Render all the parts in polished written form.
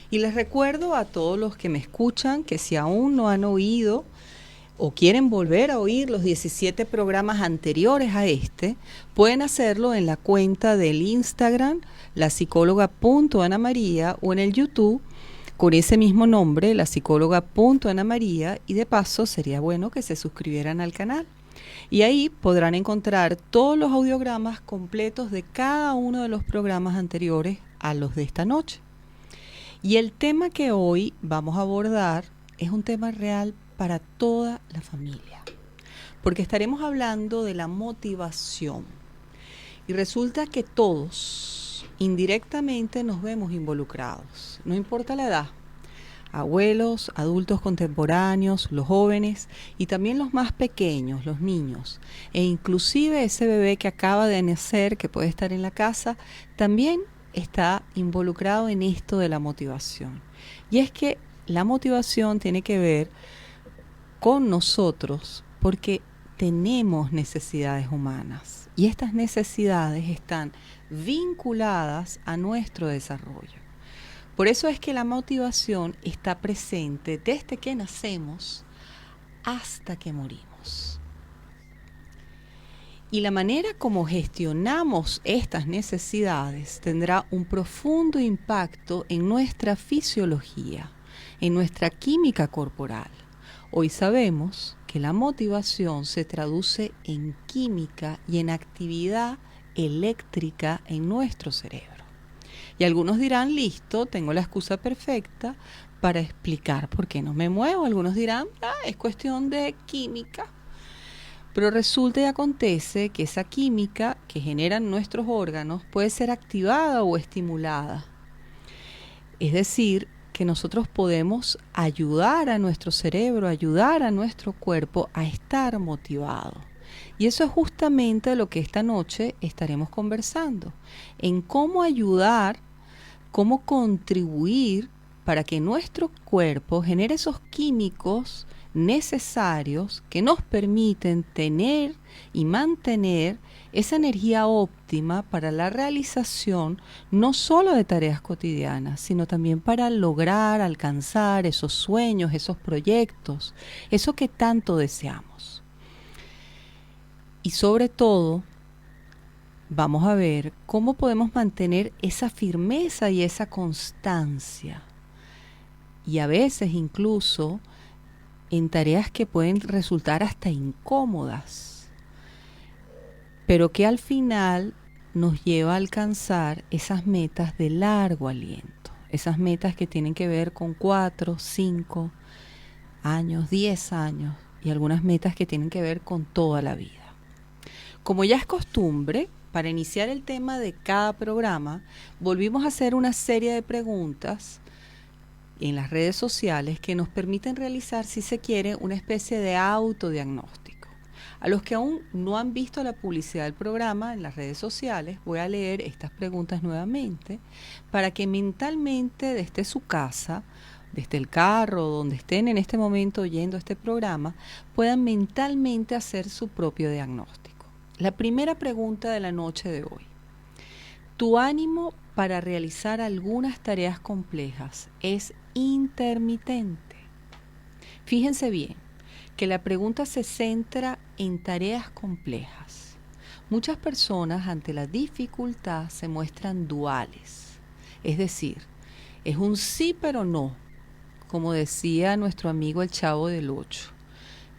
Y les recuerdo a todos los que me escuchan que si aún no han oído o quieren volver a oír los 17 programas anteriores a este, pueden hacerlo en la cuenta del Instagram, la psicóloga.anamaría, o en el YouTube con ese mismo nombre, la psicóloga.anamaría, y de paso sería bueno que se suscribieran al canal. Y ahí podrán encontrar todos los audiogramas completos de cada uno de los programas anteriores a los de esta noche. Y el tema que hoy vamos a abordar es un tema real para toda la familia, porque estaremos hablando de la motivación. Y resulta que todos indirectamente nos vemos involucrados, no importa la edad. Abuelos, adultos contemporáneos, los jóvenes y también los más pequeños, los niños, e inclusive ese bebé que acaba de nacer, que puede estar en la casa, también está involucrado en esto de la motivación. Y es que la motivación tiene que ver con nosotros porque tenemos necesidades humanas y estas necesidades están vinculadas a nuestro desarrollo. Por eso es que la motivación está presente desde que nacemos hasta que morimos. Y la manera como gestionamos estas necesidades tendrá un profundo impacto en nuestra fisiología, en nuestra química corporal. Hoy sabemos que la motivación se traduce en química y en actividad eléctrica en nuestro cerebro. Y algunos dirán, listo, tengo la excusa perfecta para explicar por qué no me muevo. Algunos dirán, es cuestión de química. Pero resulta y acontece que esa química que generan nuestros órganos puede ser activada o estimulada. Es decir, que nosotros podemos ayudar a nuestro cerebro, ayudar a nuestro cuerpo a estar motivado. Y eso es justamente lo que esta noche estaremos conversando, en cómo ayudar, cómo contribuir para que nuestro cuerpo genere esos químicos necesarios que nos permiten tener y mantener esa energía óptima para la realización no solo de tareas cotidianas, sino también para lograr alcanzar esos sueños, esos proyectos, eso que tanto deseamos. Y sobre todo, vamos a ver cómo podemos mantener esa firmeza y esa constancia. Y a veces incluso en tareas que pueden resultar hasta incómodas, pero que al final nos lleva a alcanzar esas metas de largo aliento, esas metas que tienen que ver con 4, 5 años, 10 años y algunas metas que tienen que ver con toda la vida. Como ya es costumbre, para iniciar el tema de cada programa, volvimos a hacer una serie de preguntas en las redes sociales que nos permiten realizar, si se quiere, una especie de autodiagnóstico. A los que aún no han visto la publicidad del programa en las redes sociales, voy a leer estas preguntas nuevamente para que mentalmente desde su casa, desde el carro, donde estén en este momento oyendo este programa, puedan mentalmente hacer su propio diagnóstico. La primera pregunta de la noche de hoy. ¿Tu ánimo para realizar algunas tareas complejas es intermitente? Fíjense bien que la pregunta se centra en tareas complejas. Muchas personas ante la dificultad se muestran duales, es decir, es un sí pero no, como decía nuestro amigo el Chavo del Ocho.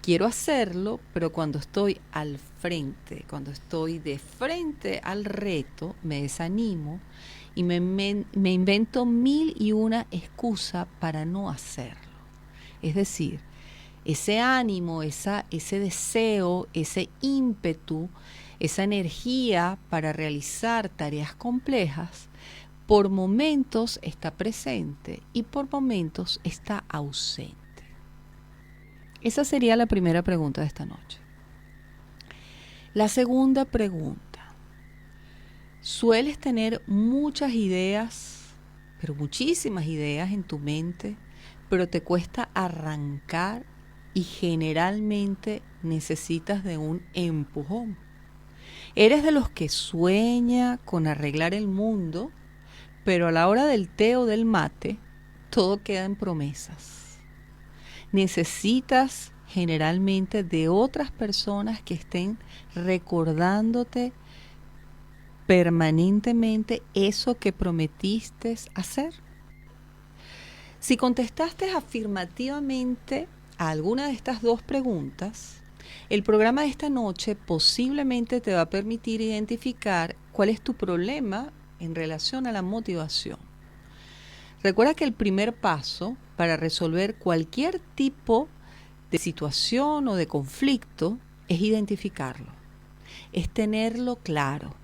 Quiero hacerlo, pero cuando estoy al frente, cuando estoy de frente al reto, me desanimo y me invento 1001 excusas para no hacerlo. Es decir, ese ánimo, ese deseo, ese ímpetu, esa energía para realizar tareas complejas, por momentos está presente y por momentos está ausente. Esa sería la primera pregunta de esta noche. La segunda pregunta. ¿Sueles tener muchas ideas, pero muchísimas ideas en tu mente, pero te cuesta arrancar y generalmente necesitas de un empujón? ¿Eres de los que sueña con arreglar el mundo, pero a la hora del té o del mate todo queda en promesas. Necesitas generalmente de otras personas que estén recordándote permanentemente eso que prometiste hacer. Si contestaste afirmativamente a alguna de estas dos preguntas, el programa de esta noche posiblemente te va a permitir identificar cuál es tu problema en relación a la motivación. Recuerda que el primer paso para resolver cualquier tipo de situación o de conflicto es identificarlo, es tenerlo claro,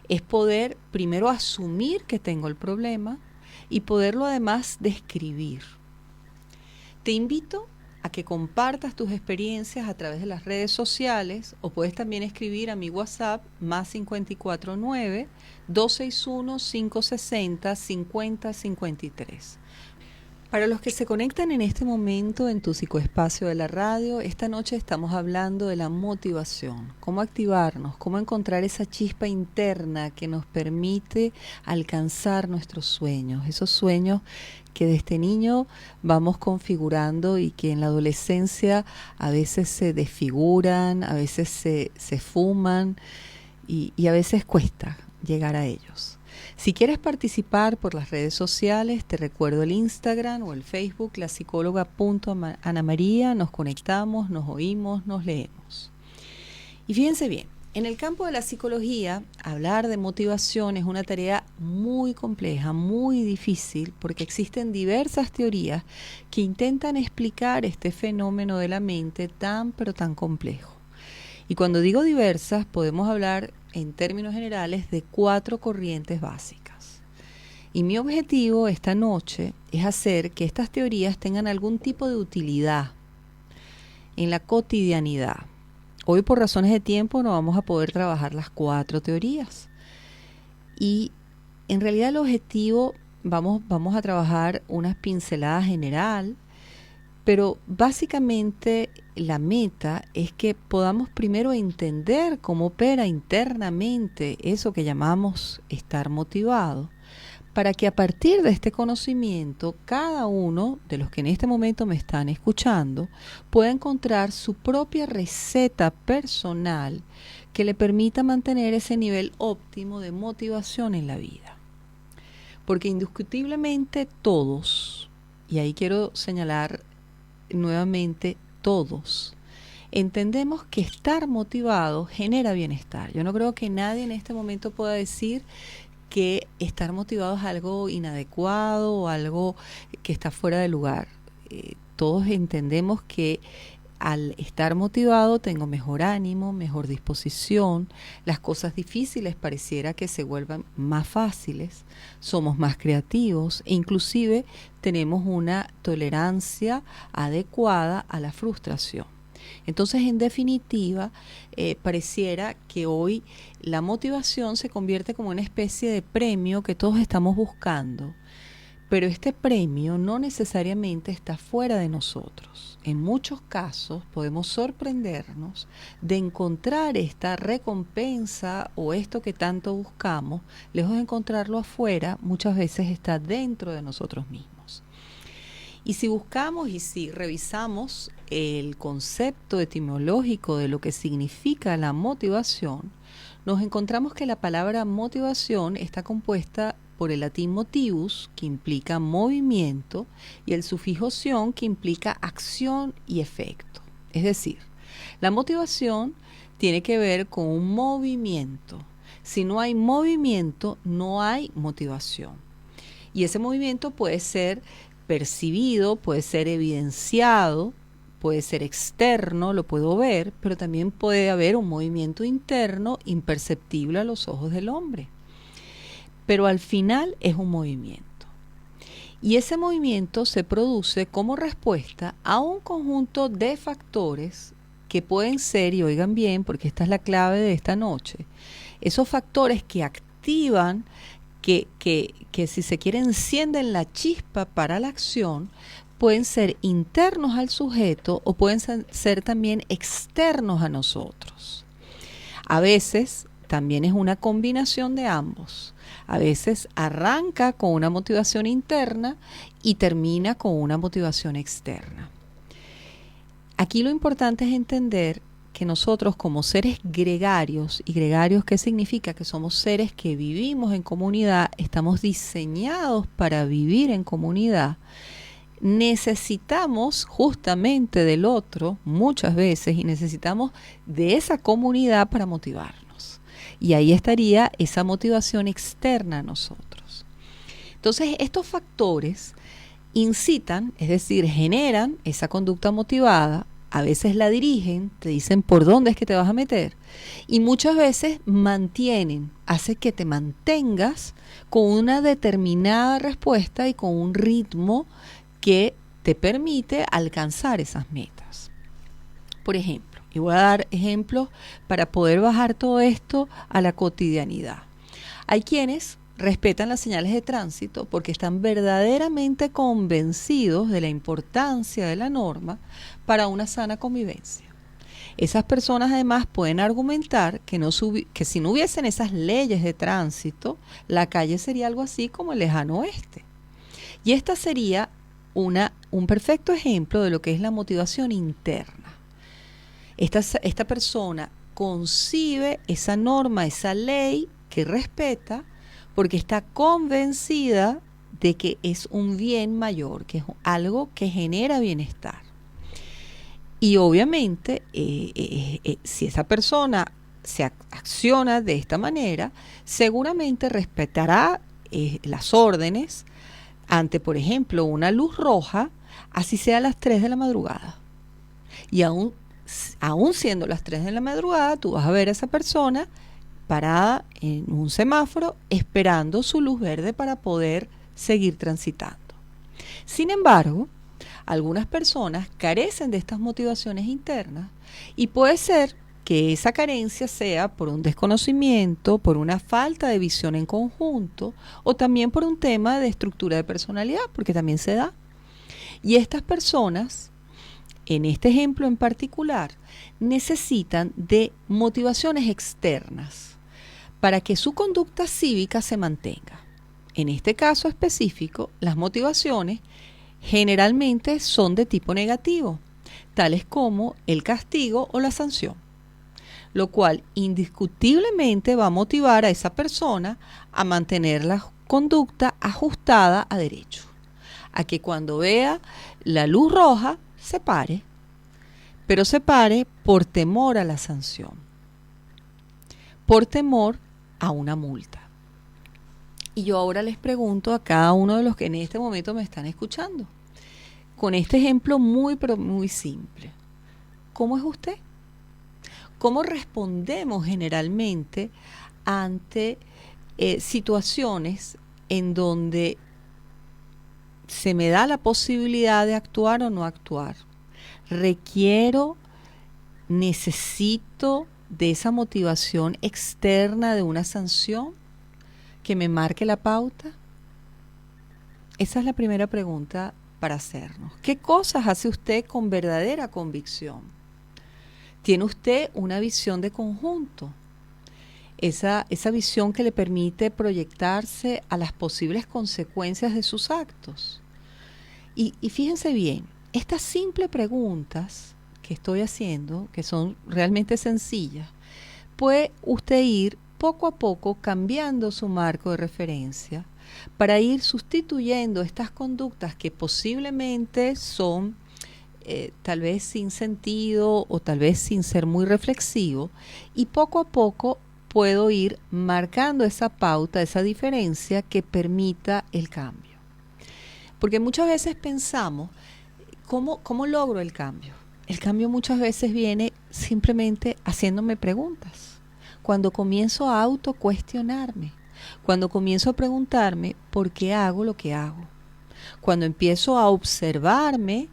es poder primero asumir que tengo el problema y poderlo además describir. Te invito a que compartas tus experiencias a través de las redes sociales o puedes también escribir a mi WhatsApp más 549-261-560-5053. Para los que se conectan en este momento en tu psicoespacio de la radio, esta noche estamos hablando de la motivación, cómo activarnos, cómo encontrar esa chispa interna que nos permite alcanzar nuestros sueños, esos sueños que desde niño vamos configurando y que en la adolescencia a veces se desfiguran, a veces se fuman y a veces cuesta llegar a ellos. Si quieres participar por las redes sociales, te recuerdo el Instagram o el Facebook, lasicóloga.anamaría, nos conectamos, nos oímos, nos leemos. Y fíjense bien, en el campo de la psicología, hablar de motivación es una tarea muy compleja, muy difícil, porque existen diversas teorías que intentan explicar este fenómeno de la mente tan pero tan complejo. Y cuando digo diversas, podemos hablar en términos generales de 4 corrientes básicas. Y mi objetivo esta noche es hacer que estas teorías tengan algún tipo de utilidad en la cotidianidad. Hoy por razones de tiempo no vamos a poder trabajar las 4 teorías. Y en realidad el objetivo, vamos a trabajar unas pinceladas general, pero básicamente la meta es que podamos primero entender cómo opera internamente eso que llamamos estar motivado, para que a partir de este conocimiento, cada uno de los que en este momento me están escuchando pueda encontrar su propia receta personal que le permita mantener ese nivel óptimo de motivación en la vida. Porque indiscutiblemente todos, y ahí quiero señalar nuevamente todos, entendemos que estar motivado genera bienestar. Yo no creo que nadie en este momento pueda decir que estar motivado es algo inadecuado o algo que está fuera de lugar. Todos entendemos que al estar motivado tengo mejor ánimo, mejor disposición, las cosas difíciles pareciera que se vuelvan más fáciles, somos más creativos e inclusive tenemos una tolerancia adecuada a la frustración. Entonces, en definitiva, pareciera que hoy la motivación se convierte como una especie de premio que todos estamos buscando. Pero este premio no necesariamente está fuera de nosotros. En muchos casos podemos sorprendernos de encontrar esta recompensa o esto que tanto buscamos, lejos de encontrarlo afuera, muchas veces está dentro de nosotros mismos. Y si buscamos y si revisamos el concepto etimológico de lo que significa la motivación, nos encontramos que la palabra motivación está compuesta por el latín motivus, que implica movimiento, y el sufijo tion, que implica acción y efecto. Es decir, la motivación tiene que ver con un movimiento. Si no hay movimiento, no hay motivación. Y ese movimiento puede ser percibido, puede ser evidenciado, puede ser externo, lo puedo ver, pero también puede haber un movimiento interno imperceptible a los ojos del hombre. Pero al final es un movimiento. Y ese movimiento se produce como respuesta a un conjunto de factores que pueden ser, y oigan bien, porque esta es la clave de esta noche, esos factores que activan, que si se quiere encienden la chispa para la acción, pueden ser internos al sujeto o pueden ser también externos a nosotros. A veces también es una combinación de ambos. A veces arranca con una motivación interna y termina con una motivación externa. Aquí lo importante es entender que nosotros como seres gregarios, y gregarios ¿qué significa? Que somos seres que vivimos en comunidad, estamos diseñados para vivir en comunidad, necesitamos justamente del otro muchas veces y necesitamos de esa comunidad para motivarnos. Y ahí estaría esa motivación externa a nosotros. Entonces, estos factores incitan, es decir, generan esa conducta motivada, a veces la dirigen, te dicen por dónde es que te vas a meter, y muchas veces mantienen, hace que te mantengas con una determinada respuesta y con un ritmo que te permite alcanzar esas metas. Por ejemplo, y voy a dar ejemplos para poder bajar todo esto a la cotidianidad. Hay quienes respetan las señales de tránsito porque están verdaderamente convencidos de la importancia de la norma para una sana convivencia. Esas personas además pueden argumentar que si no hubiesen esas leyes de tránsito, la calle sería algo así como el lejano oeste. Y esta sería un perfecto ejemplo de lo que es la motivación interna. Esta persona concibe esa norma, esa ley que respeta, porque está convencida de que es un bien mayor, que es algo que genera bienestar. Y obviamente, si esa persona se acciona de esta manera, seguramente respetará las órdenes ante, por ejemplo, una luz roja, así sea a las 3 de la madrugada. Y aún siendo las 3 de la madrugada, tú vas a ver a esa persona parada en un semáforo esperando su luz verde para poder seguir transitando. Sin embargo, algunas personas carecen de estas motivaciones internas y puede ser que esa carencia sea por un desconocimiento, por una falta de visión en conjunto o también por un tema de estructura de personalidad, porque también se da. Y estas personas, en este ejemplo en particular, necesitan de motivaciones externas para que su conducta cívica se mantenga. En este caso específico, las motivaciones generalmente son de tipo negativo, tales como el castigo o la sanción, lo cual indiscutiblemente va a motivar a esa persona a mantener la conducta ajustada a derecho, a que cuando vea la luz roja se pare, pero se pare por temor a la sanción, por temor a una multa. Y yo ahora les pregunto a cada uno de los que en este momento me están escuchando, con este ejemplo muy pero muy simple, ¿cómo es usted? ¿Cómo respondemos generalmente ante situaciones en donde se me da la posibilidad de actuar o no actuar? Requiero, necesito de esa motivación externa de una sanción que me marque la pauta. Esa es la primera pregunta para hacernos. ¿Qué cosas hace usted con verdadera convicción? ¿Tiene usted una visión de conjunto? Esa visión que le permite proyectarse a las posibles consecuencias de sus actos. Y fíjense bien, estas simples preguntas que estoy haciendo, que son realmente sencillas, puede usted ir poco a poco cambiando su marco de referencia para ir sustituyendo estas conductas que posiblemente son tal vez sin sentido o tal vez sin ser muy reflexivo, y poco a poco puedo ir marcando esa pauta, esa diferencia que permita el cambio. Porque muchas veces pensamos, ¿cómo logro el cambio? El cambio muchas veces viene simplemente haciéndome preguntas. Cuando comienzo a autocuestionarme, cuando comienzo a preguntarme por qué hago lo que hago, cuando empiezo a observarme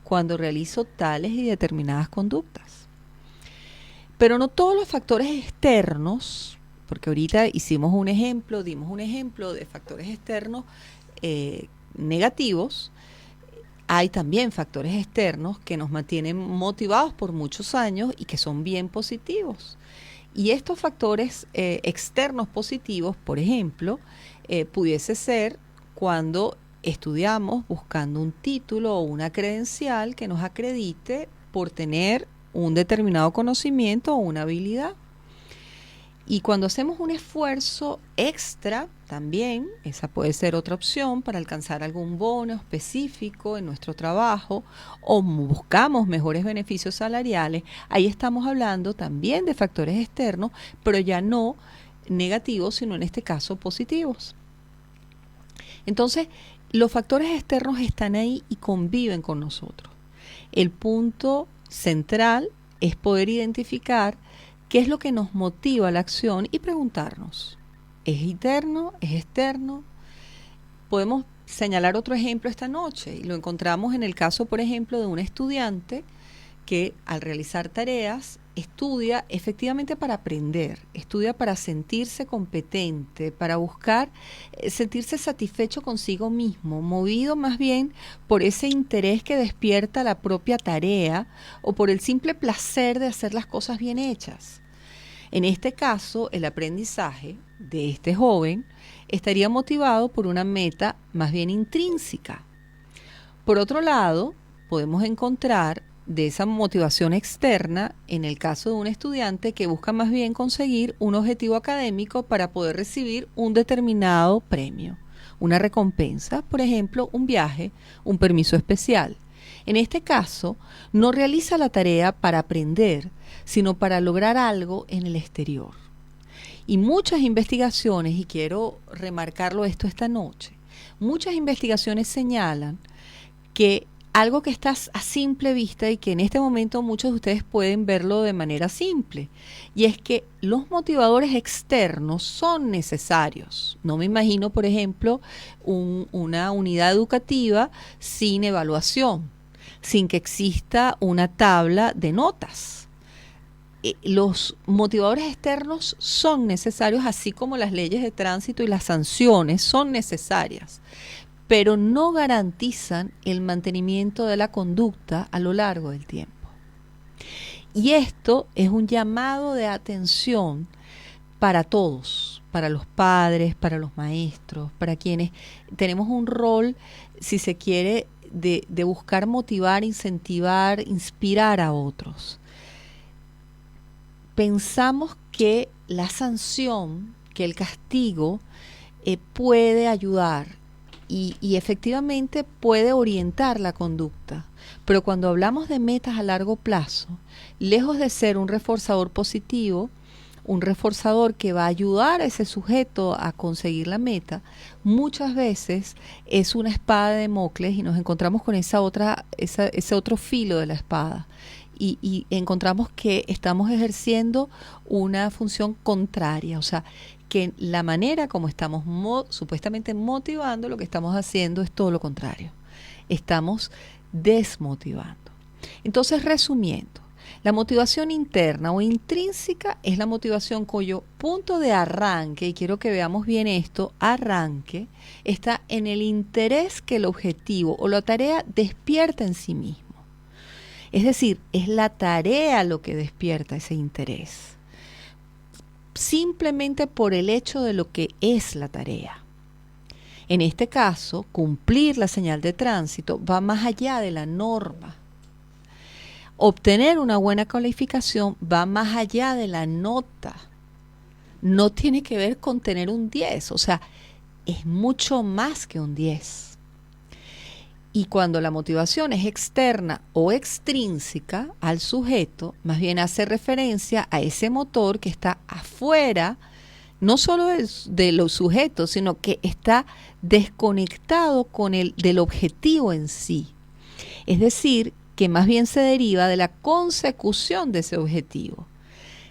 cuando realizo tales y determinadas conductas. Pero no todos los factores externos, porque ahorita dimos un ejemplo de factores externos negativos. Hay también factores externos que nos mantienen motivados por muchos años y que son bien positivos. Y estos factores externos positivos, por ejemplo, pudiese ser cuando estudiamos buscando un título o una credencial que nos acredite por tener un determinado conocimiento o una habilidad. Y cuando hacemos un esfuerzo extra, también, esa puede ser otra opción para alcanzar algún bono específico en nuestro trabajo o buscamos mejores beneficios salariales, ahí estamos hablando también de factores externos, pero ya no negativos, sino en este caso positivos. Entonces, los factores externos están ahí y conviven con nosotros. El punto central es poder identificar qué es lo que nos motiva a la acción y preguntarnos, ¿es interno? ¿Es externo? Podemos señalar otro ejemplo esta noche y lo encontramos en el caso, por ejemplo, de un estudiante que al realizar tareas estudia efectivamente para aprender, estudia para sentirse competente, para buscar sentirse satisfecho consigo mismo, movido más bien por ese interés que despierta la propia tarea o por el simple placer de hacer las cosas bien hechas. En este caso, el aprendizaje de este joven estaría motivado por una meta más bien intrínseca. Por otro lado, podemos encontrar de esa motivación externa en el caso de un estudiante que busca más bien conseguir un objetivo académico para poder recibir un determinado premio, una recompensa, por ejemplo, un viaje, un permiso especial. En este caso, no realiza la tarea para aprender, sino para lograr algo en el exterior. Y muchas investigaciones, y quiero remarcarlo esto esta noche, muchas investigaciones señalan que algo que está a simple vista y que en este momento muchos de ustedes pueden verlo de manera simple, y es que los motivadores externos son necesarios. No me imagino, por ejemplo, una unidad educativa sin evaluación, sin que exista una tabla de notas. Los motivadores externos son necesarios, así como las leyes de tránsito y las sanciones son necesarias, pero no garantizan el mantenimiento de la conducta a lo largo del tiempo. Y esto es un llamado de atención para todos, para los padres, para los maestros, para quienes tenemos un rol, si se quiere, de buscar motivar, incentivar, inspirar a otros. Pensamos que la sanción, que el castigo puede ayudar y efectivamente puede orientar la conducta. Pero cuando hablamos de metas a largo plazo, lejos de ser un reforzador positivo, un reforzador que va a ayudar a ese sujeto a conseguir la meta, muchas veces es una espada de Damocles y nos encontramos con ese otro filo de la espada. Y encontramos que estamos ejerciendo una función contraria, o sea, que la manera como estamos supuestamente motivando, lo que estamos haciendo es todo lo contrario. Estamos desmotivando. Entonces, resumiendo, la motivación interna o intrínseca es la motivación cuyo punto de arranque, y quiero que veamos bien esto, arranque, está en el interés que el objetivo o la tarea despierta en sí mismo. Es decir, es la tarea lo que despierta ese interés, simplemente por el hecho de lo que es la tarea. En este caso, cumplir la señal de tránsito va más allá de la norma. Obtener una buena calificación va más allá de la nota. No tiene que ver con tener un 10, o sea, es mucho más que un 10. Y cuando la motivación es externa o extrínseca al sujeto, más bien hace referencia a ese motor que está afuera, no solo de los sujetos, sino que está desconectado del objetivo en sí. Es decir, que más bien se deriva de la consecución de ese objetivo.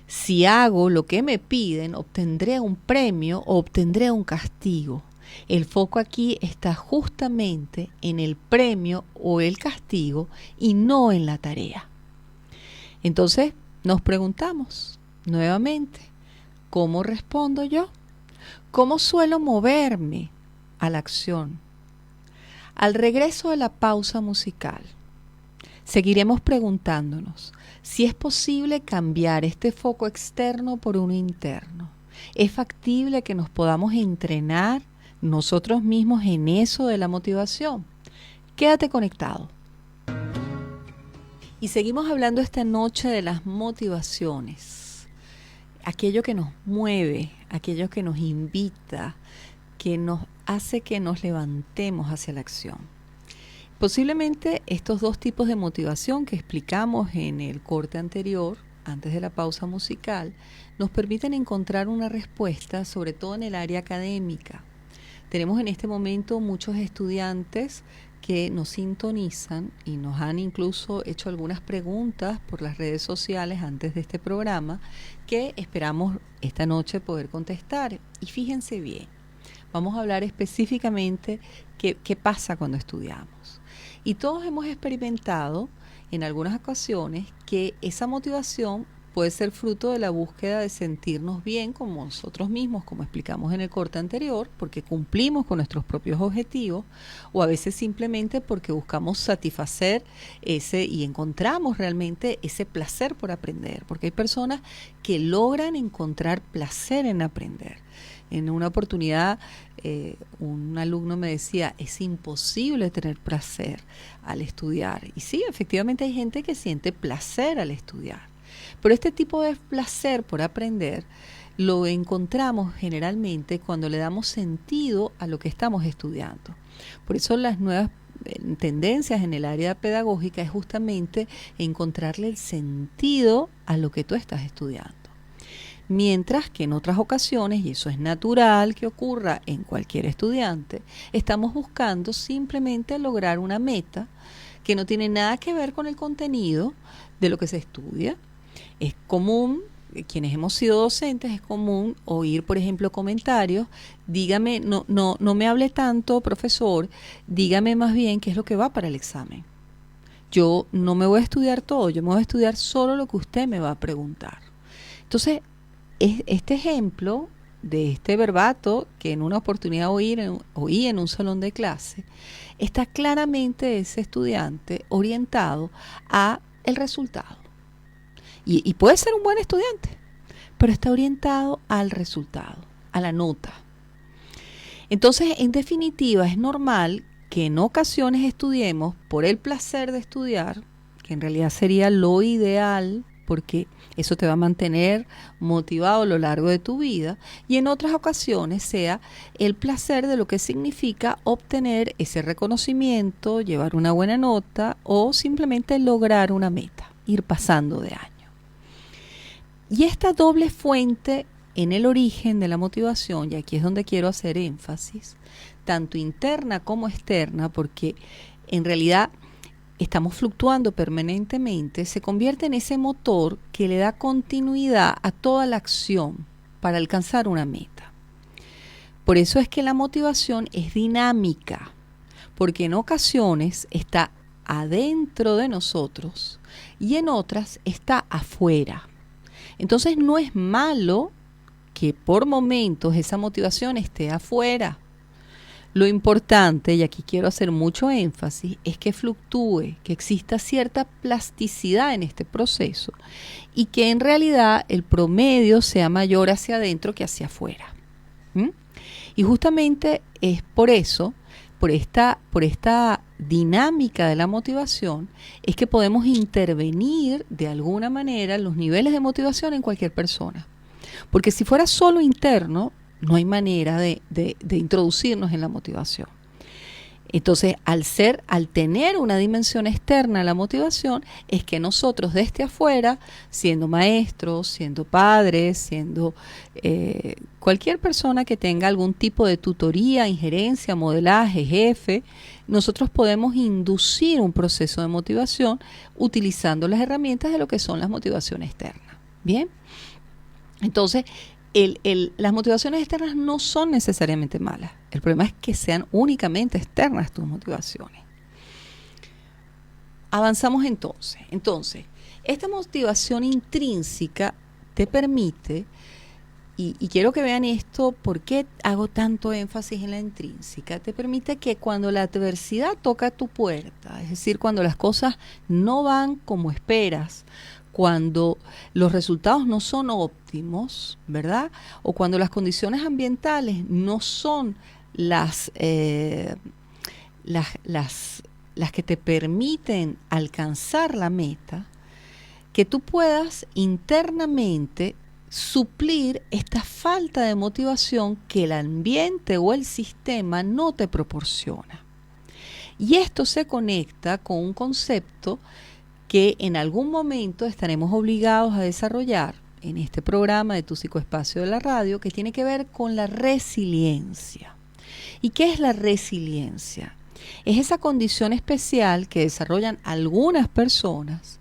Si hago lo que me piden, obtendré un premio o obtendré un castigo. El foco aquí está justamente en el premio o el castigo y no en la tarea. Entonces nos preguntamos nuevamente, ¿cómo respondo yo? ¿Cómo suelo moverme a la acción? Al regreso de la pausa musical, seguiremos preguntándonos, si es posible cambiar este foco externo por uno interno. Es factible que nos podamos entrenar nosotros mismos en eso de la motivación. Quédate conectado. Y seguimos hablando esta noche de las motivaciones. Aquello que nos mueve, aquello que nos invita, que nos hace que nos levantemos hacia la acción. Posiblemente estos dos tipos de motivación que explicamos en el corte anterior, antes de la pausa musical, nos permiten encontrar una respuesta, sobre todo en el área académica. Tenemos en este momento muchos estudiantes que nos sintonizan y nos han incluso hecho algunas preguntas por las redes sociales antes de este programa que esperamos esta noche poder contestar. Y fíjense bien, vamos a hablar específicamente qué pasa cuando estudiamos. Y todos hemos experimentado en algunas ocasiones que esa motivación puede ser fruto de la búsqueda de sentirnos bien con nosotros mismos, como explicamos en el corte anterior, porque cumplimos con nuestros propios objetivos, o a veces simplemente porque buscamos satisfacer ese y encontramos realmente ese placer por aprender, porque hay personas que logran encontrar placer en aprender. En una oportunidad, un alumno me decía, es imposible tener placer al estudiar. Y sí, efectivamente hay gente que siente placer al estudiar. Pero este tipo de placer por aprender lo encontramos generalmente cuando le damos sentido a lo que estamos estudiando. Por eso las nuevas tendencias en el área pedagógica es justamente encontrarle el sentido a lo que tú estás estudiando. Mientras que en otras ocasiones, y eso es natural que ocurra en cualquier estudiante, estamos buscando simplemente lograr una meta que no tiene nada que ver con el contenido de lo que se estudia. Es común, quienes hemos sido docentes, es común oír, por ejemplo, comentarios, dígame, no me hable tanto, profesor, dígame más bien qué es lo que va para el examen. Yo no me voy a estudiar todo, yo me voy a estudiar solo lo que usted me va a preguntar. Entonces, este ejemplo de este verbato que en una oportunidad oí en un salón de clase, está claramente ese estudiante orientado a el resultado. Y puede ser un buen estudiante, pero está orientado al resultado, a la nota. Entonces, en definitiva, es normal que en ocasiones estudiemos por el placer de estudiar, que en realidad sería lo ideal, porque eso te va a mantener motivado a lo largo de tu vida, y en otras ocasiones sea el placer de lo que significa obtener ese reconocimiento, llevar una buena nota o simplemente lograr una meta, ir pasando de año. Y esta doble fuente en el origen de la motivación, y aquí es donde quiero hacer énfasis, tanto interna como externa, porque en realidad estamos fluctuando permanentemente, se convierte en ese motor que le da continuidad a toda la acción para alcanzar una meta. Por eso es que la motivación es dinámica, porque en ocasiones está adentro de nosotros y en otras está afuera. Entonces no es malo que por momentos esa motivación esté afuera. Lo importante, y aquí quiero hacer mucho énfasis, es que fluctúe, que exista cierta plasticidad en este proceso y que en realidad el promedio sea mayor hacia adentro que hacia afuera. Y justamente es por eso, por esta dinámica de la motivación, es que podemos intervenir de alguna manera los niveles de motivación en cualquier persona. Porque si fuera solo interno, no hay manera de introducirnos en la motivación. Entonces, al tener una dimensión externa a la motivación, es que nosotros desde afuera, siendo maestros, siendo padres, siendo cualquier persona que tenga algún tipo de tutoría, injerencia, modelaje, jefe, nosotros podemos inducir un proceso de motivación utilizando las herramientas de lo que son las motivaciones externas. ¿Bien? Entonces, las motivaciones externas no son necesariamente malas. El problema es que sean únicamente externas tus motivaciones. Avanzamos entonces. Entonces, esta motivación intrínseca te permite, y quiero que vean esto, ¿por qué hago tanto énfasis en la intrínseca? Te permite que cuando la adversidad toca tu puerta, es decir, cuando las cosas no van como esperas, cuando los resultados no son óptimos, ¿verdad? O cuando las condiciones ambientales no son las, las que te permiten alcanzar la meta, que tú puedas internamente suplir esta falta de motivación que el ambiente o el sistema no te proporciona. Y esto se conecta con un concepto que en algún momento estaremos obligados a desarrollar en este programa de Tu Psicoespacio de la Radio, que tiene que ver con la resiliencia. ¿Y qué es la resiliencia? Es esa condición especial que desarrollan algunas personas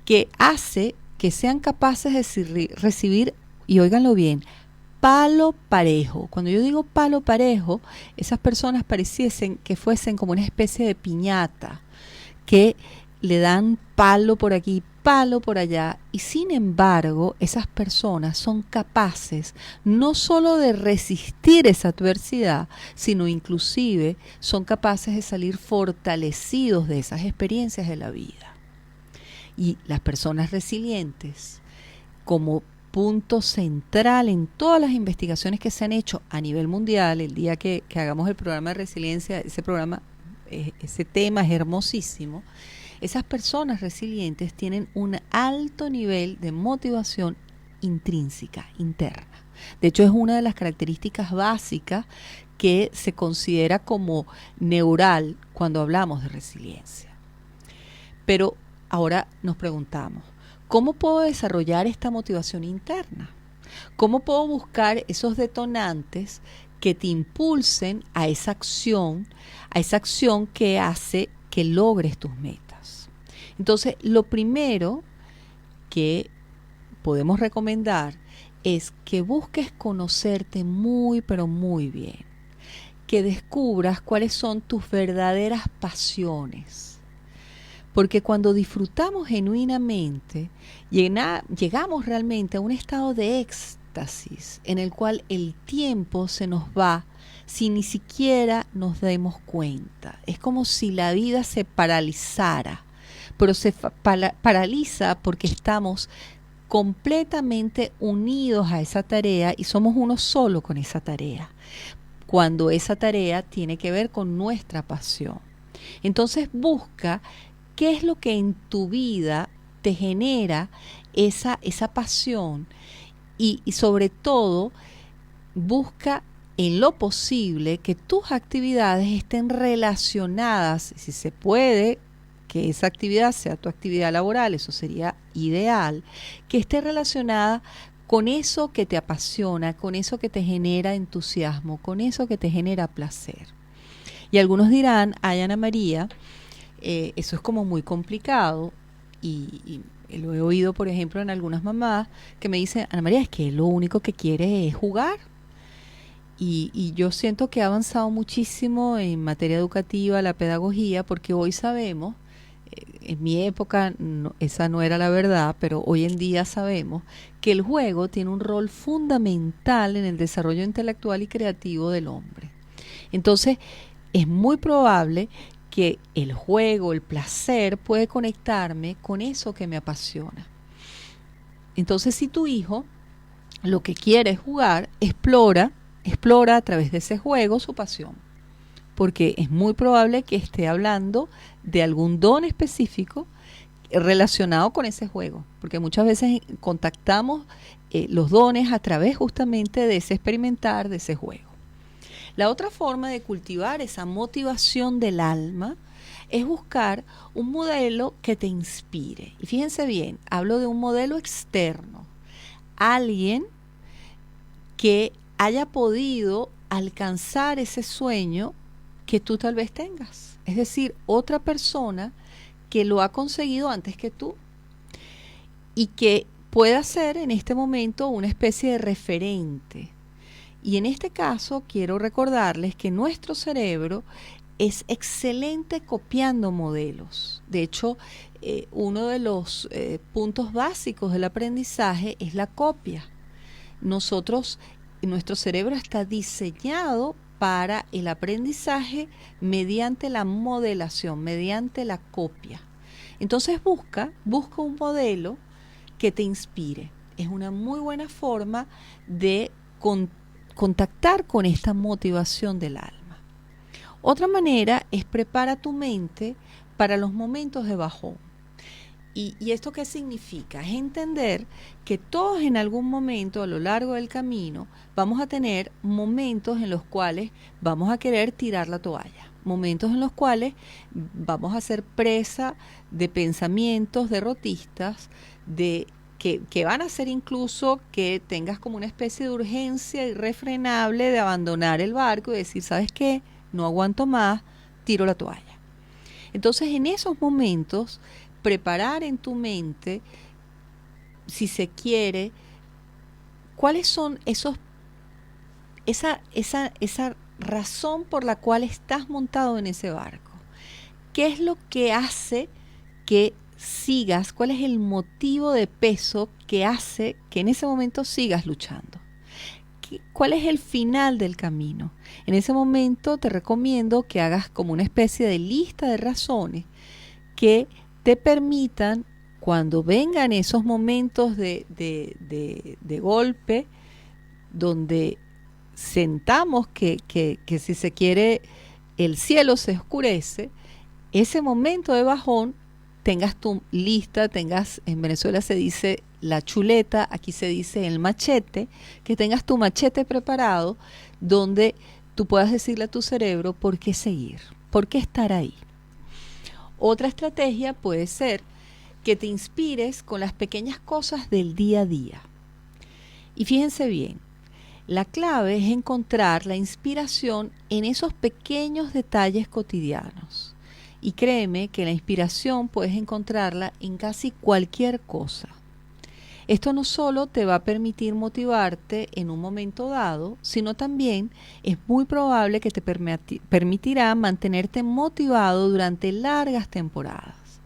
que hace que sean capaces de recibir, y óiganlo bien, palo parejo. Cuando yo digo palo parejo, esas personas pareciesen que fuesen como una especie de piñata, que le dan palo por aquí, palo por allá, y sin embargo esas personas son capaces no solo de resistir esa adversidad, sino inclusive son capaces de salir fortalecidos de esas experiencias de la vida. Y las personas resilientes, como punto central en todas las investigaciones que se han hecho a nivel mundial, el día que hagamos el programa de resiliencia, ese tema es hermosísimo. Esas personas resilientes tienen un alto nivel de motivación intrínseca, interna. De hecho, es una de las características básicas que se considera como neural cuando hablamos de resiliencia. Pero ahora nos preguntamos, ¿cómo puedo desarrollar esta motivación interna? ¿Cómo puedo buscar esos detonantes que te impulsen a esa acción que hace que logres tus metas? Entonces, lo primero que podemos recomendar es que busques conocerte muy, pero muy bien. Que descubras cuáles son tus verdaderas pasiones. Porque cuando disfrutamos genuinamente, llegamos realmente a un estado de éxtasis en el cual el tiempo se nos va sin ni siquiera nos demos cuenta. Es como si la vida se paralizara. Pero se paraliza porque estamos completamente unidos a esa tarea y somos uno solo con esa tarea, cuando esa tarea tiene que ver con nuestra pasión. Entonces busca qué es lo que en tu vida te genera esa pasión y sobre todo busca en lo posible que tus actividades estén relacionadas, si se puede, que esa actividad sea tu actividad laboral, eso sería ideal, que esté relacionada con eso que te apasiona, con eso que te genera entusiasmo, con eso que te genera placer. Y algunos dirán, ay Ana María, eso es como muy complicado, y lo he oído por ejemplo en algunas mamás que me dicen, Ana María, es que lo único que quiere es jugar. Y yo siento que ha avanzado muchísimo en materia educativa, la pedagogía, porque hoy sabemos, en mi época esa no era la verdad, pero hoy en día sabemos que el juego tiene un rol fundamental en el desarrollo intelectual y creativo del hombre. Entonces, es muy probable que el juego, el placer, puede conectarme con eso que me apasiona. Entonces, si tu hijo lo que quiere es jugar, explora a través de ese juego su pasión. Porque es muy probable que esté hablando de algún don específico relacionado con ese juego, porque muchas veces contactamos los dones a través justamente de ese experimentar, de ese juego. La otra forma de cultivar esa motivación del alma es buscar un modelo que te inspire. Y fíjense bien, hablo de un modelo externo, alguien que haya podido alcanzar ese sueño que tú tal vez tengas. Es decir, otra persona que lo ha conseguido antes que tú y que pueda ser en este momento una especie de referente. Y en este caso quiero recordarles que nuestro cerebro es excelente copiando modelos. De hecho, uno de los puntos básicos del aprendizaje es la copia. Nuestro cerebro está diseñado para el aprendizaje mediante la modelación, mediante la copia. Entonces busca un modelo que te inspire. Es una muy buena forma de contactar con esta motivación del alma. Otra manera es prepara tu mente para los momentos de bajón. ¿Y esto qué significa? Es entender que todos en algún momento a lo largo del camino vamos a tener momentos en los cuales vamos a querer tirar la toalla, momentos en los cuales vamos a ser presa de pensamientos derrotistas, que van a hacer incluso que tengas como una especie de urgencia irrefrenable de abandonar el barco y decir, ¿sabes qué? No aguanto más, tiro la toalla. Entonces, en esos momentos, preparar en tu mente, si se quiere, cuáles son esa razón por la cual estás montado en ese barco. ¿Qué es lo que hace que sigas? ¿Cuál es el motivo de peso que hace que en ese momento sigas luchando? ¿Cuál es el final del camino? En ese momento te recomiendo que hagas como una especie de lista de razones que te permitan, cuando vengan esos momentos de golpe, donde sentamos que si se quiere el cielo se oscurece, ese momento de bajón, tengas tu lista, en Venezuela se dice la chuleta, aquí se dice el machete, que tengas tu machete preparado, donde tú puedas decirle a tu cerebro por qué seguir, por qué estar ahí. Otra estrategia puede ser que te inspires con las pequeñas cosas del día a día. Y fíjense bien, la clave es encontrar la inspiración en esos pequeños detalles cotidianos. Y créeme que la inspiración puedes encontrarla en casi cualquier cosa. Esto no solo te va a permitir motivarte en un momento dado, sino también es muy probable que te permitirá mantenerte motivado durante largas temporadas.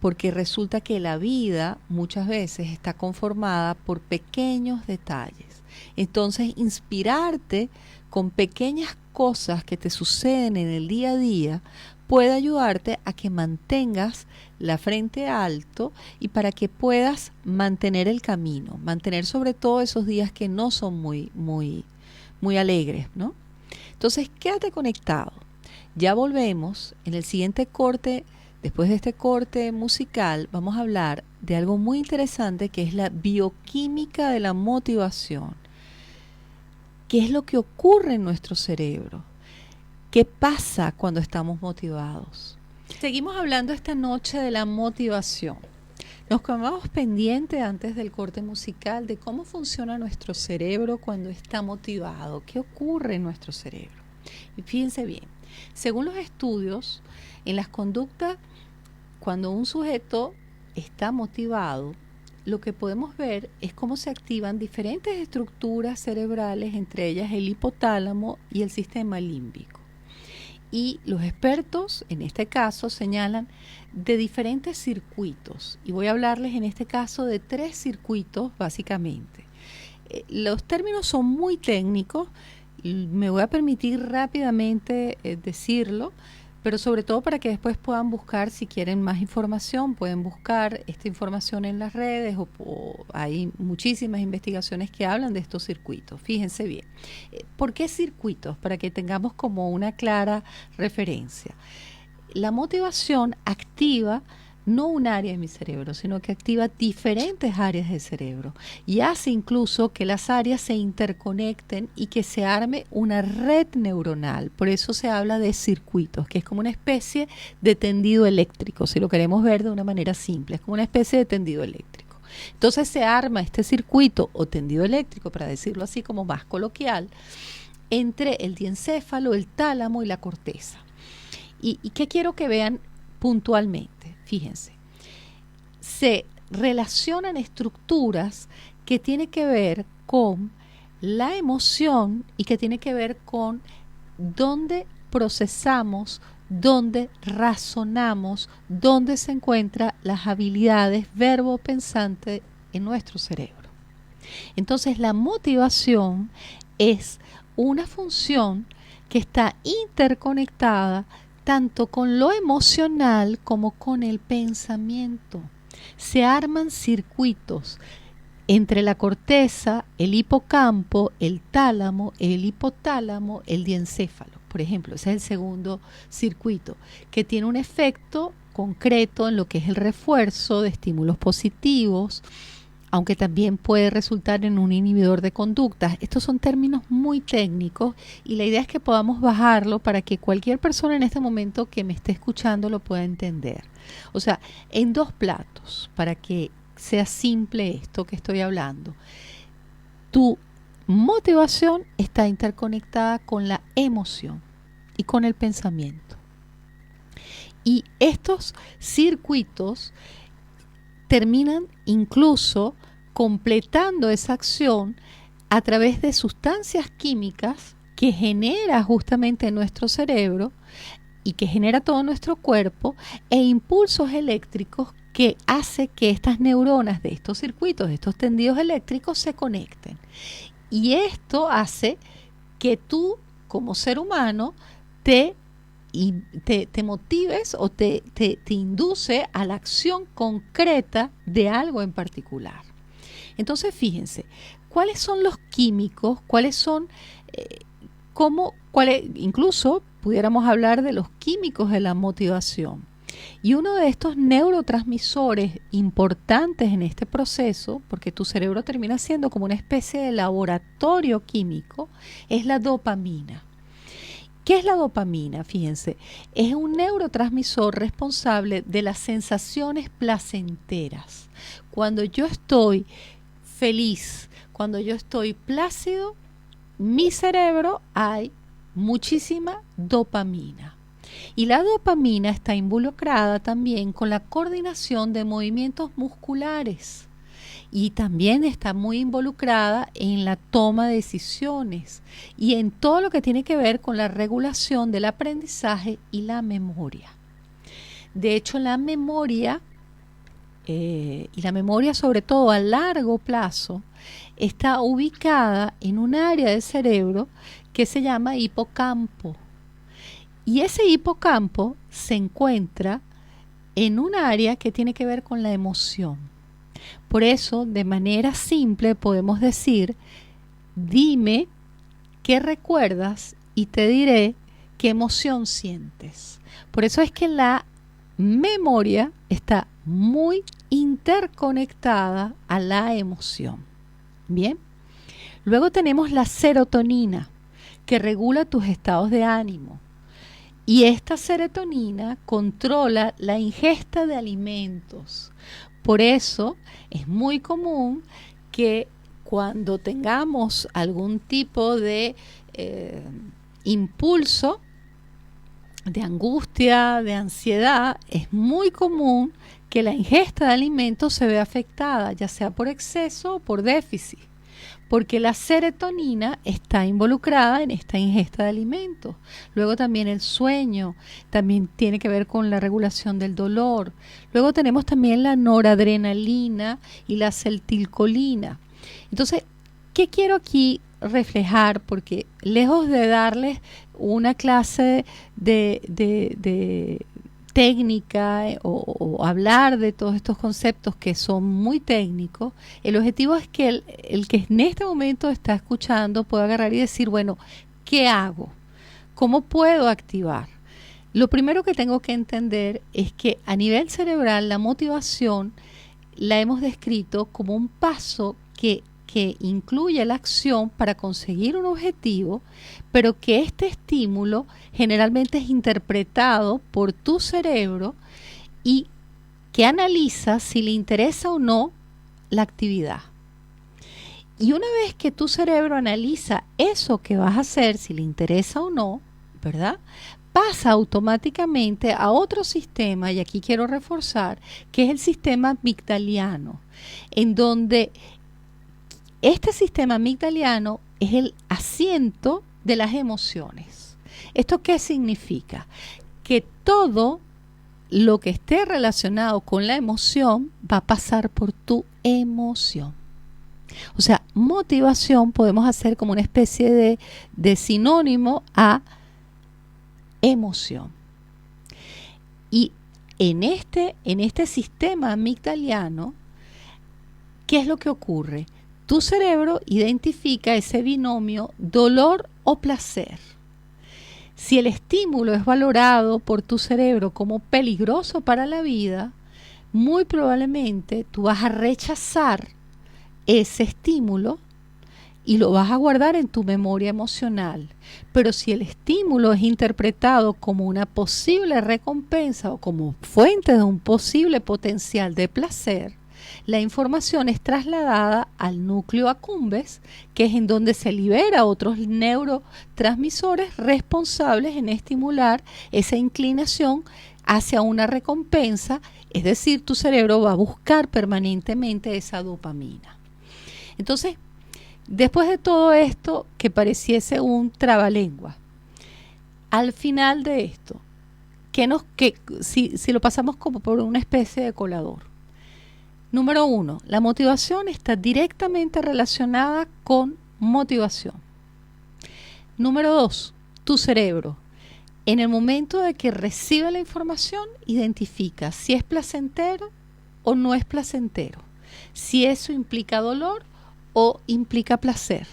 Porque resulta que la vida muchas veces está conformada por pequeños detalles. Entonces, inspirarte con pequeñas cosas que te suceden en el día a día puede ayudarte a que mantengas la frente alto y para que puedas mantener el camino, mantener sobre todo esos días que no son muy alegres, ¿no? Entonces, quédate conectado. Ya volvemos en el siguiente corte. Después de este corte musical, vamos a hablar de algo muy interesante que es la bioquímica de la motivación. ¿Qué es lo que ocurre en nuestro cerebro? ¿Qué pasa cuando estamos motivados? Seguimos hablando esta noche de la motivación. Nos quedamos pendientes antes del corte musical de cómo funciona nuestro cerebro cuando está motivado. ¿Qué ocurre en nuestro cerebro? Y fíjense bien, según los estudios, en las conductas, cuando un sujeto está motivado, lo que podemos ver es cómo se activan diferentes estructuras cerebrales, entre ellas el hipotálamo y el sistema límbico. Y los expertos, en este caso, señalan de diferentes circuitos. Y voy a hablarles en este caso de 3 circuitos, básicamente. Los términos son muy técnicos, me voy a permitir rápidamente decirlo, pero sobre todo para que después puedan buscar, si quieren más información, pueden buscar esta información en las redes o hay muchísimas investigaciones que hablan de estos circuitos. Fíjense bien. ¿Por qué circuitos? Para que tengamos como una clara referencia. La motivación activa no un área de mi cerebro, sino que activa diferentes áreas del cerebro y hace incluso que las áreas se interconecten y que se arme una red neuronal. Por eso se habla de circuitos, que es como una especie de tendido eléctrico, si lo queremos ver de una manera simple, es como una especie de tendido eléctrico. Entonces se arma este circuito o tendido eléctrico, para decirlo así como más coloquial, entre el diencéfalo, el tálamo y la corteza. ¿Y qué quiero que vean puntualmente? Fíjense, se relacionan estructuras que tienen que ver con la emoción y que tienen que ver con dónde procesamos, dónde razonamos, dónde se encuentran las habilidades verbo-pensante en nuestro cerebro. Entonces, la motivación es una función que está interconectada tanto con lo emocional como con el pensamiento. se arman circuitos entre la corteza, el hipocampo, el tálamo, el hipotálamo, el diencéfalo. Por ejemplo, ese es el segundo circuito, que tiene un efecto concreto en lo que es el refuerzo de estímulos positivos, aunque también puede resultar en un inhibidor de conductas. Estos son términos muy técnicos y la idea es que podamos bajarlo para que cualquier persona en este momento que me esté escuchando lo pueda entender. O sea, en dos platos, para que sea simple esto que estoy hablando. Tu motivación está interconectada con la emoción y con el pensamiento. Y estos circuitos terminan incluso completando esa acción a través de sustancias químicas que genera justamente nuestro cerebro y que genera todo nuestro cuerpo, e impulsos eléctricos que hace que estas neuronas de estos circuitos, de estos tendidos eléctricos, se conecten. Y esto hace que tú, como ser humano, te motives o te induce a la acción concreta de algo en particular. Entonces, fíjense, ¿cuáles son los químicos? ¿Cuáles son, incluso pudiéramos hablar de los químicos de la motivación? Y uno de estos neurotransmisores importantes en este proceso, porque tu cerebro termina siendo como una especie de laboratorio químico, es la dopamina. ¿Qué es la dopamina? Fíjense, es un neurotransmisor responsable de las sensaciones placenteras. Cuando yo estoy feliz, cuando yo estoy plácido, mi cerebro hay muchísima dopamina. Y la dopamina está involucrada también con la coordinación de movimientos musculares y también está muy involucrada en la toma de decisiones y en todo lo que tiene que ver con la regulación del aprendizaje y la memoria. De hecho, la memoria, y la memoria sobre todo a largo plazo, está ubicada en un área del cerebro que se llama hipocampo. Y ese hipocampo se encuentra en un área que tiene que ver con la emoción. Por eso, de manera simple, podemos decir, dime qué recuerdas y te diré qué emoción sientes. Por eso es que la memoria está muy interconectada a la emoción. Bien. Luego tenemos la serotonina, que regula tus estados de ánimo. Y esta serotonina controla la ingesta de alimentos. Por eso es muy común que cuando tengamos algún tipo de impulso, de angustia, de ansiedad, es muy común que la ingesta de alimentos se vea afectada, ya sea por exceso o por déficit, porque la serotonina está involucrada en esta ingesta de alimentos. Luego también el sueño, también tiene que ver con la regulación del dolor. Luego tenemos también la noradrenalina y la acetilcolina. Entonces, ¿qué quiero aquí reflejar? Porque lejos de darles una clase de técnica o hablar de todos estos conceptos que son muy técnicos, el objetivo es que el que en este momento está escuchando pueda agarrar y decir, bueno, ¿qué hago? ¿Cómo puedo activar? Lo primero que tengo que entender es que a nivel cerebral la motivación la hemos descrito como un paso que incluye la acción para conseguir un objetivo, pero que este estímulo generalmente es interpretado por tu cerebro y que analiza si le interesa o no la actividad. Y una vez que tu cerebro analiza eso que vas a hacer, si le interesa o no, ¿verdad?, pasa automáticamente a otro sistema, y aquí quiero reforzar, que es el sistema amigdaliano, en donde este sistema amigdaliano es el asiento de las emociones. ¿Esto qué significa? Que todo lo que esté relacionado con la emoción va a pasar por tu emoción. O sea, motivación podemos hacer como una especie de sinónimo a emoción. Y en este sistema amigdaliano, ¿qué es lo que ocurre? Tu cerebro identifica ese binomio dolor o placer. Si el estímulo es valorado por tu cerebro como peligroso para la vida, muy probablemente tú vas a rechazar ese estímulo y lo vas a guardar en tu memoria emocional. Pero si el estímulo es interpretado como una posible recompensa o como fuente de un posible potencial de placer, la información es trasladada al núcleo accumbens, que es en donde se libera otros neurotransmisores responsables en estimular esa inclinación hacia una recompensa, es decir, tu cerebro va a buscar permanentemente esa dopamina. Entonces, después de todo esto, que pareciese un trabalengua, al final de esto, si lo pasamos como por una especie de colador. Número 1, la motivación está directamente relacionada con motivación. Número 2, tu cerebro. En el momento de que recibe la información, identifica si es placentero o no es placentero, si eso implica dolor o implica placer.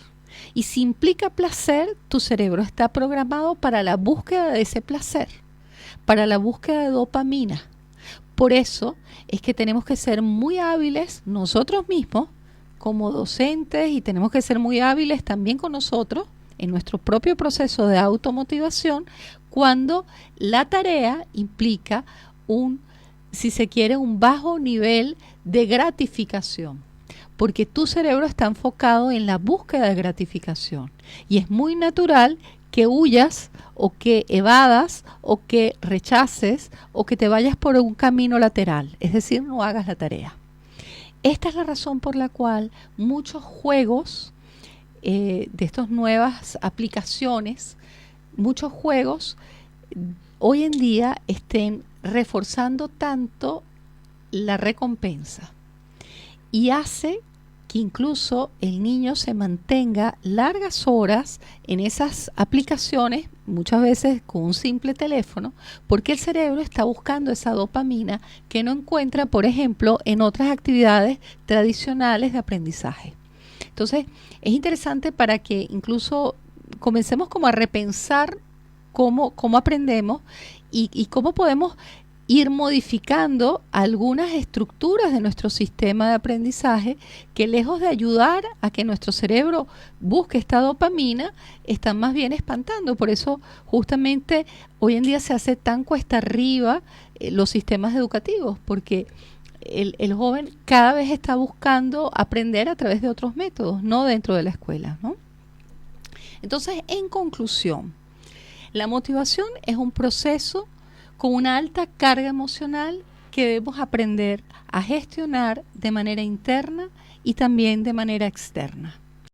Y si implica placer, tu cerebro está programado para la búsqueda de ese placer, para la búsqueda de dopamina. Por eso es que tenemos que ser muy hábiles nosotros mismos como docentes, y tenemos que ser muy hábiles también con nosotros en nuestro propio proceso de automotivación cuando la tarea implica si se quiere, un bajo nivel de gratificación. Porque tu cerebro está enfocado en la búsqueda de gratificación. Y es muy natural que huyas o que evadas o que rechaces o que te vayas por un camino lateral. Es decir, no hagas la tarea. Esta es la razón por la cual muchos juegos de estas nuevas aplicaciones, muchos juegos hoy en día estén reforzando tanto la recompensa. Y hace que incluso el niño se mantenga largas horas en esas aplicaciones, muchas veces con un simple teléfono, porque el cerebro está buscando esa dopamina que no encuentra, por ejemplo, en otras actividades tradicionales de aprendizaje. Entonces, es interesante para que incluso comencemos como a repensar cómo aprendemos y cómo podemos ir modificando algunas estructuras de nuestro sistema de aprendizaje que, lejos de ayudar a que nuestro cerebro busque esta dopamina, están más bien espantando. Por eso justamente hoy en día se hace tan cuesta arriba los sistemas educativos, porque el joven cada vez está buscando aprender a través de otros métodos, no dentro de la escuela, ¿no? Entonces, en conclusión, la motivación es un proceso con una alta carga emocional que debemos aprender a gestionar de manera interna y también de manera externa.